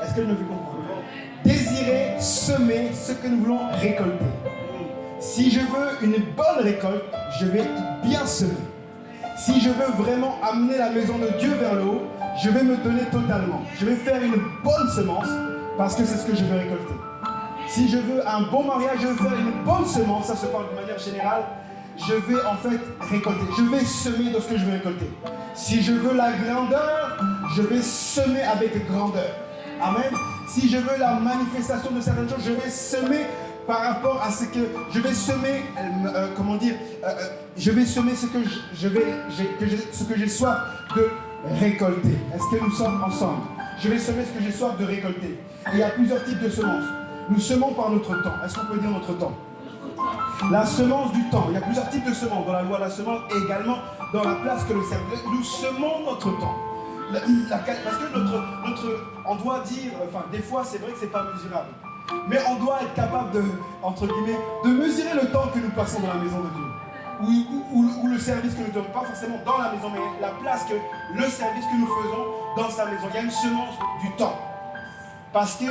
Est-ce que je me fais comprendre? Désirer semer ce que nous voulons récolter. Si je veux une bonne récolte, je vais bien semer. Si je veux vraiment amener la maison de Dieu vers le haut, je vais me donner totalement. Je vais faire une bonne semence parce que c'est ce que je veux récolter. Si je veux un bon mariage, je veux faire une bonne semence, ça se parle de manière générale, je vais en fait récolter. Je vais semer dans ce que je veux récolter. Si je veux la grandeur, je vais semer avec grandeur. Amen. Si je veux la manifestation de certaines choses, je vais semer par rapport à ce que je vais semer, je vais semer ce que j'ai soif de récolter. Est-ce que nous sommes ensemble? Je vais semer ce que j'ai soif de récolter. Et il y a plusieurs types de semences. Nous semons par notre temps. Est-ce qu'on peut dire notre temps? La semence du temps. Il y a plusieurs types de semences dans la loi de la semence et également dans la place que le service. Nous semons notre temps. Parce que on doit dire, des fois c'est vrai que c'est pas mesurable. Mais on doit être capable de, entre guillemets, de mesurer le temps que nous passons dans la maison de Dieu. ou le service que nous donnons, pas forcément dans la maison, mais la place que le service que nous faisons dans sa maison. Il y a une semence du temps. Parce que,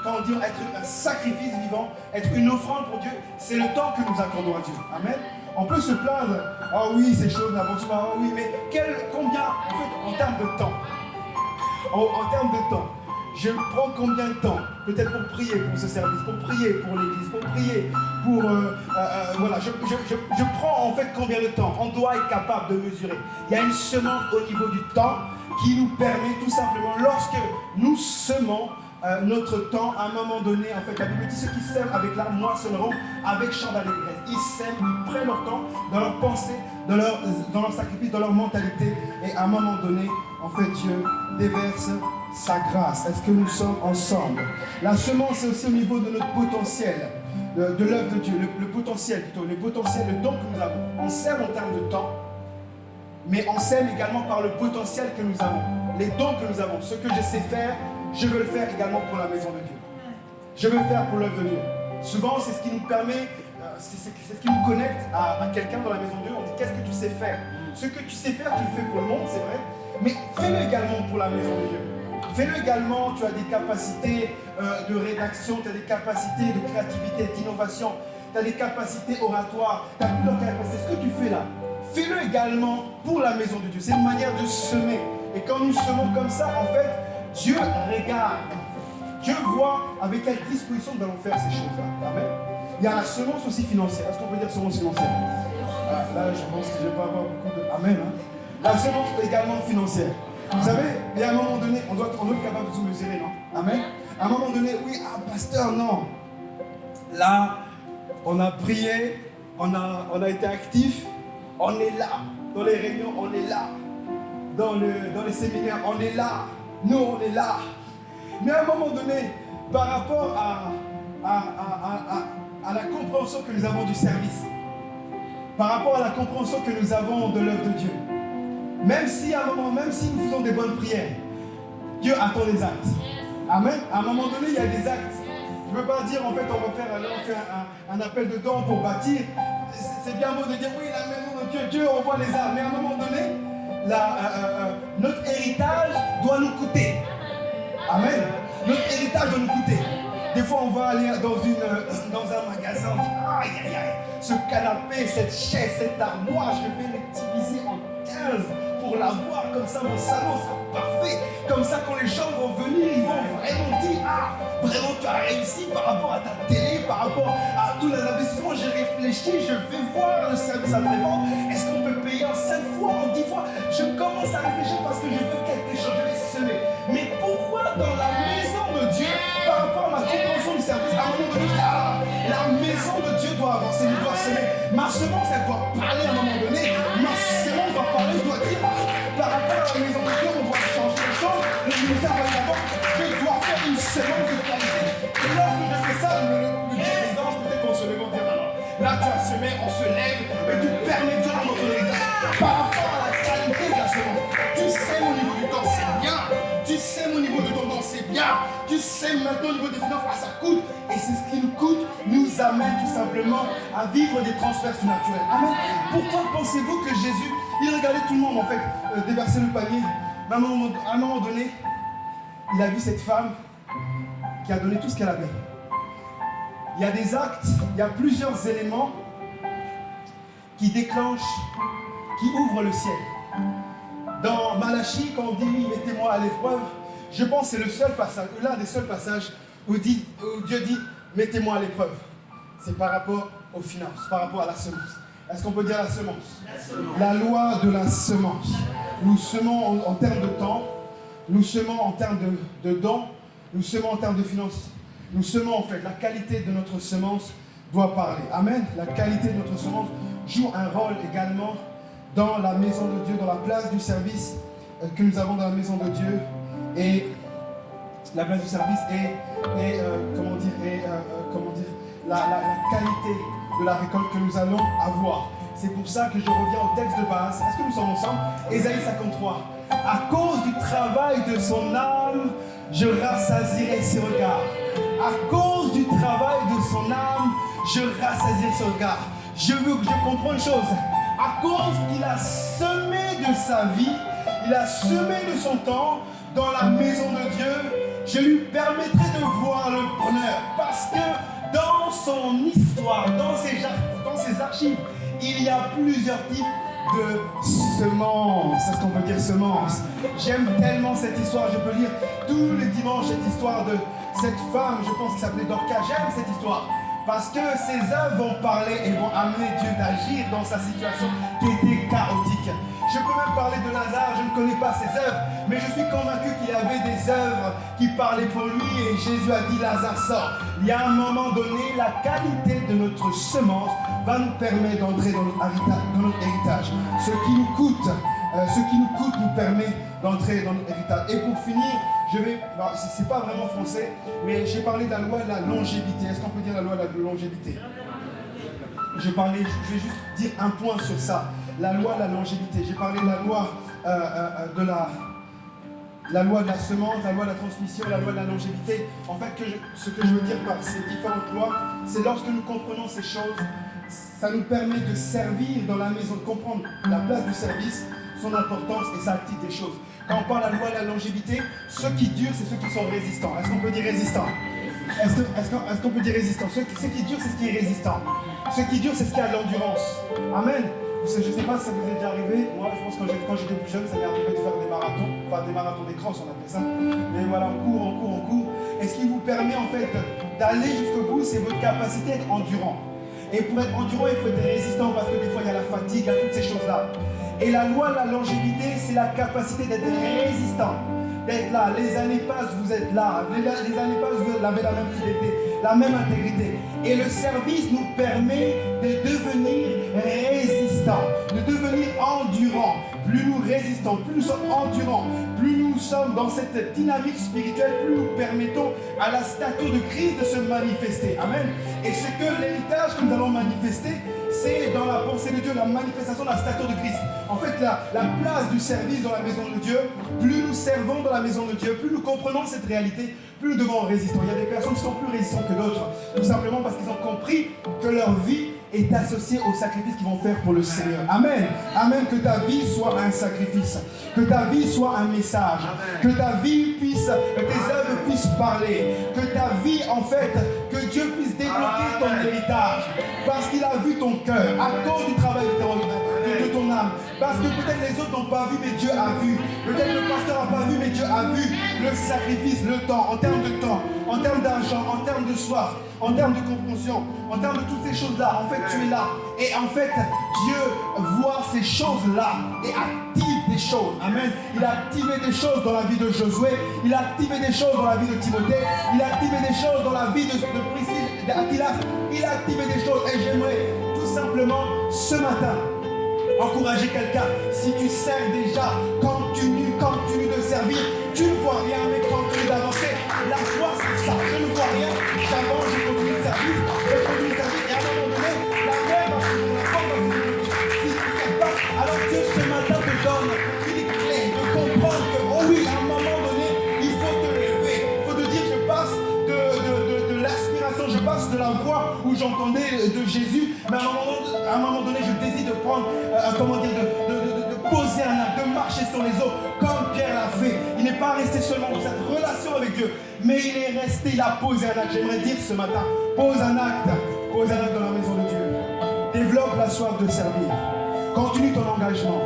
comment dire, être un sacrifice vivant, être une offrande pour Dieu, c'est le temps que nous accordons à Dieu. Amen. On peut se plaindre, ah oui, ces choses n'avancent pas, ah oui, mais combien, en fait, en termes de temps, en termes de temps, je prends combien de temps, peut-être pour prier pour ce service, pour prier pour l'église, pour prier pour, voilà, je prends en fait combien de temps. On doit être capable de mesurer. Il y a une semence au niveau du temps qui nous permet tout simplement, lorsque nous semons notre temps, à un moment donné, en fait, la Bible dit, ceux qui sèment avec la moissonneront avec chant d'allégresse. Ils sèment, ils prennent leur temps dans leur pensée, dans leur sacrifice, dans leur mentalité, et à un moment donné, en fait, Dieu déverse sa grâce. Est-ce que nous sommes ensemble? La semence, c'est aussi au niveau de notre potentiel, de l'œuvre de Dieu, le potentiel plutôt, le potentiel, le don que nous avons. On sème en termes de temps, mais on sème également par le potentiel que nous avons, les dons que nous avons. Ce que je sais faire, je veux le faire également pour la maison de Dieu. Je veux le faire pour l'œuvre de Dieu. Souvent, c'est ce qui nous permet, c'est ce qui nous connecte à quelqu'un dans la maison de Dieu. On dit, qu'est-ce que tu sais faire? Ce que tu sais faire, tu le fais pour le monde, c'est vrai, mais fais-le également pour la maison de Dieu. Fais-le également, tu as des capacités de rédaction, tu as des capacités de créativité, d'innovation, tu as des capacités oratoires, tu as plusieurs capacités. Ce que tu fais là, fais-le également pour la maison de Dieu. C'est une manière de semer. Et quand nous semons comme ça, en fait, Dieu regarde. Dieu voit avec quelle disposition nous allons faire ces choses-là. Amen. Il y a la semence aussi financière. Est-ce qu'on peut dire semence financière? Là, je pense que je vais pas avoir beaucoup de... Amen. Hein? La semence également financière. Vous savez, il y a un moment donné, on doit être capable de se mesurer, non? Amen. À un moment donné, oui, pasteur, non. Là, on a prié, on a été actif, on est là. Dans les réunions, on est là. Dans les séminaires, on est là. Nous, on est là. Mais à un moment donné, par rapport à la compréhension que nous avons du service, par rapport à la compréhension que nous avons de l'œuvre de Dieu, même si nous faisons des bonnes prières, Dieu attend des actes. Amen. À un moment donné, il y a des actes. Je ne veux pas dire, en fait, on va faire un appel de dons pour bâtir. C'est bien beau de dire, oui, la maison de Dieu, Dieu envoie les âmes. Mais à un moment donné, notre héritage doit nous coûter. Amen. Notre héritage doit nous coûter. Des fois, on va aller dans un magasin, on dit, aïe, aïe, aïe, ce canapé, cette chaise, cette armoire, je vais les diviser en 15 pour l'avoir, comme ça mon salon sera parfait. Comme ça, quand les gens vont venir, ils vont vraiment dire, ah, vraiment tu as réussi par rapport à ta télé, par rapport à tous les investissements. J'ai réfléchi, je vais voir le service après-vente. Est-ce qu'on peut payer en 5 fois, en 10 fois? Je commence à réfléchir parce que je veux quelque chose, je vais semer. Mais pourquoi dans la maison de Dieu, par rapport à ma compréhension du service, à un moment donné, la maison de Dieu doit avancer, il doit semer. Ma semence, elle doit parler à un moment donné. Ma semence doit parler, doit dire, par rapport à la maison de Dieu, on doit changer les choses. Le ministère va d'abord, je dois faire une semence de qualité. Et lorsque je fais ça, le dirigeant, peut-être qu'on se lève, on dit, alors, là tu as semé, on se lève, et tu permets de notre héritage. Par rapport à la qualité de la semence, tu sais au niveau du temps, c'est bien. Tu sais au niveau de ton don, c'est bien. Tu sais maintenant au niveau des finances, ça coûte. Et c'est ce qui nous coûte, nous amène tout simplement à vivre des transferts surnaturels. Amen. Pourquoi pensez-vous que Jésus, il regardait tout le monde en fait déverser le panier, mais à un moment donné, il a vu cette femme qui a donné tout ce qu'elle avait. Il y a des actes, il y a plusieurs éléments qui déclenchent, qui ouvrent le ciel. Dans Malachie, quand on dit oui, mettez-moi à l'épreuve, je pense que c'est le seul passage, l'un des seuls passages où Dieu dit mettez-moi à l'épreuve. C'est par rapport aux finances, par rapport à la semence. Est-ce qu'on peut dire la semence? La loi de la semence. Nous semons en termes de temps, nous semons en termes de dons, nous semons en termes de finances. Nous semons en fait, la qualité de notre semence doit parler. Amen. La qualité de notre semence joue un rôle également dans la maison de Dieu, dans la place du service que nous avons dans la maison de Dieu. Et la place du service est la qualité de la récolte que nous allons avoir. C'est pour ça que je reviens au texte de base. Est-ce que nous sommes ensemble? Ésaïe 53. À cause du travail de son âme, je rassasierai ses regards. À cause du travail de son âme, je rassasierai ses regards. je veux que je comprenne une chose. À cause qu'il a semé de sa vie, il a semé de son temps dans la maison de Dieu, je lui permettrai de voir le bonheur. Parce que dans son histoire, dans ses archives, il y a plusieurs types de semences. Est-ce qu'on peut dire semences? J'aime tellement cette histoire, je peux lire tous les dimanches cette histoire de cette femme, je pense qu'elle s'appelait Dorcas. J'aime cette histoire. Parce que ces œuvres vont parler et vont amener Dieu d'agir dans sa situation qui était chaotique. Je peux même parler de Lazare, je ne connais pas ses œuvres, mais je suis convaincu qu'il y avait des œuvres qui parlaient pour lui et Jésus a dit Lazare sort. Il y a un moment donné, la qualité de notre semence va nous permettre d'entrer dans notre héritage. Ce qui nous coûte nous permet d'entrer dans notre héritage. Et pour finir, c'est pas vraiment français, mais j'ai parlé de la loi de la longévité. Est-ce qu'on peut dire la loi de la longévité? Je vais juste dire un point sur ça. La loi de la longévité. J'ai parlé de la loi la loi de la semence, la loi de la transmission, la loi de la longévité. En fait, ce que je veux dire par ces différentes lois, c'est lorsque nous comprenons ces choses, ça nous permet de servir dans la maison, de comprendre la place du service, son importance et ça active des choses. Quand on parle de la loi de la longévité, ceux qui durent, c'est ceux qui sont résistants. Est-ce qu'on peut dire résistant? Est-ce qu'on peut dire résistant? Ce qui dure, c'est ce qui est résistant. Ce qui dure, c'est ce qui a de l'endurance. Amen. Je ne sais pas si ça vous est déjà arrivé. Moi, je pense que quand j'étais plus jeune, ça m'est arrivé de faire des marathons. Enfin, des marathons d'écran, on appelle ça. Mais voilà, on court. Et ce qui vous permet, en fait, d'aller jusqu'au bout, c'est votre capacité à être endurant. Et pour être endurant, il faut être résistant parce que des fois, il y a la fatigue, il y a toutes ces choses-là. Et la loi de la longévité, c'est la capacité d'être résistant. D'être là. Les années passent, vous êtes là. Les années passent, vous avez la même fidélité, la même intégrité. Et le service nous permet de devenir résistants, de devenir endurants. Plus nous résistons, plus nous sommes endurants, plus nous sommes dans cette dynamique spirituelle, plus nous permettons à la stature de Christ de se manifester. Amen. Et ce que l'héritage que nous allons manifester, c'est dans la pensée de Dieu, la manifestation de la stature de Christ. En fait, la place du service dans la maison de Dieu, plus nous servons dans la maison de Dieu, plus nous comprenons cette réalité, plus nous devons résister. Il y a des personnes qui sont plus résistantes que d'autres, tout simplement parce qu'ils ont compris que leur vie est associée au sacrifice qu'ils vont faire pour le Seigneur. Amen. Amen. Que ta vie soit un sacrifice, que ta vie soit un message, que ta vie puisse, tes œuvres puissent parler, que ta vie, en fait, que Dieu puisse débloquer ton héritage, parce qu'il a vu ton cœur, à cause du travail de ton âme. Parce que peut-être les autres n'ont pas vu, mais Dieu a vu. Peut-être le pasteur n'a pas vu, mais Dieu a vu le sacrifice, le temps, en termes de temps, en termes d'argent, en termes de soif, en termes de compréhension, en termes de toutes ces choses-là. En fait, tu es là. Et en fait, Dieu voit ces choses-là et active des choses. Amen. Il a activé des choses dans la vie de Josué. Il a activé des choses dans la vie de Timothée. Il a activé des choses dans la vie de Priscille, d'Aquilas. Il a activé des choses. Et j'aimerais tout simplement, ce matin, encourager quelqu'un. Si tu sers déjà, continue de servir. Tu ne vois rien, mais continue d'avancer. La foi, c'est ça. Je ne vois rien. J'avance, je continue de servir. Je continue de servir. Et à un moment donné, la mer va s'ouvrir, la porte va s'ouvrir. Si tu ne fais pas, alors Dieu ce matin te donne une clé de comprendre que, oh oui, à un moment donné, il faut te lever. Il faut te dire, je passe de l'aspiration, je passe de la voix où j'entendais de Jésus, mais à un moment donné, je décide de prendre, de poser un acte, de marcher sur les eaux, comme Pierre l'a fait. Il n'est pas resté seulement dans cette relation avec Dieu, mais il est resté, il a posé un acte. J'aimerais dire ce matin, pose un acte dans la maison de Dieu. Développe la soif de servir. Continue ton engagement.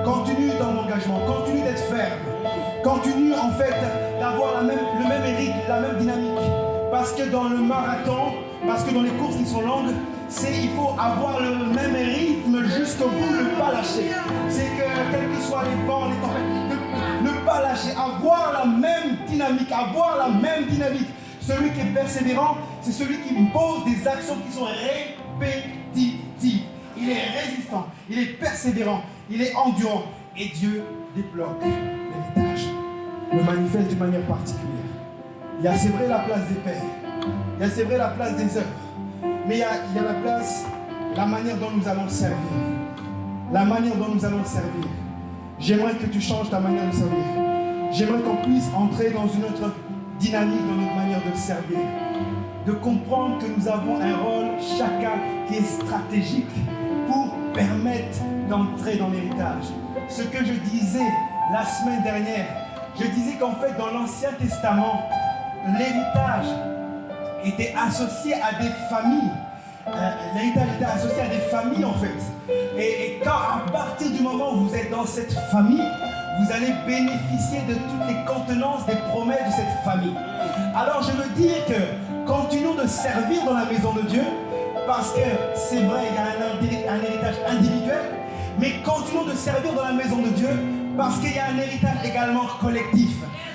Continue dans l'engagement. Continue d'être ferme. Continue en fait d'avoir le même rythme, la même dynamique. Parce que dans le marathon, parce que dans les courses qui sont longues, il faut avoir le même rythme jusqu'au bout, ne pas lâcher. C'est que, quels que soient les vents, les tempêtes, ne pas lâcher, avoir la même dynamique, Celui qui est persévérant, c'est celui qui pose des actions qui sont répétitives. Il est résistant, il est persévérant, il est endurant. Et Dieu débloque l'héritage, le manifeste d'une manière particulière. Il y a, c'est vrai, la place des pères. Il y a, c'est vrai, la place des œuvres. Mais il y a la place, la manière dont nous allons servir. La manière dont nous allons servir. J'aimerais que tu changes ta manière de servir. J'aimerais qu'on puisse entrer dans une autre dynamique, dans notre manière de servir. de comprendre que nous avons un rôle chacun qui est stratégique pour permettre d'entrer dans l'héritage. Ce que je disais la semaine dernière, je disais qu'en fait dans l'Ancien Testament, l'héritage était associé à des familles. L'héritage était associé à des familles en fait. Et quand à partir du moment où vous êtes dans cette famille, vous allez bénéficier de toutes les contenances des promesses de cette famille. Alors je veux dire que continuons de servir dans la maison de Dieu, parce que c'est vrai, il y a un héritage individuel, mais continuons de servir dans la maison de Dieu, parce qu'il y a un héritage également collectif.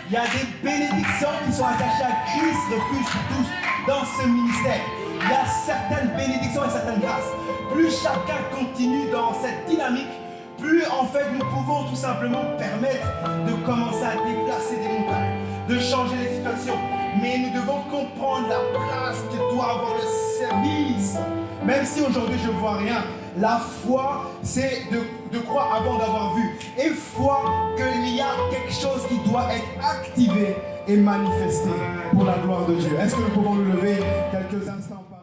Il y a des bénédictions qui sont attachées à Christ, refuge pour tous, dans ce ministère. Il y a certaines bénédictions et certaines grâces. Plus chacun continue dans cette dynamique, plus en fait nous pouvons tout simplement permettre de commencer à déplacer des montagnes, de changer les situations. Mais nous devons comprendre la place que doit avoir le service. Même si aujourd'hui je ne vois rien, la foi c'est de croire avant d'avoir vu. Et foi qu'il y a quelque chose qui doit être activé et manifesté pour la gloire de Dieu. Est-ce que nous pouvons nous lever quelques instants par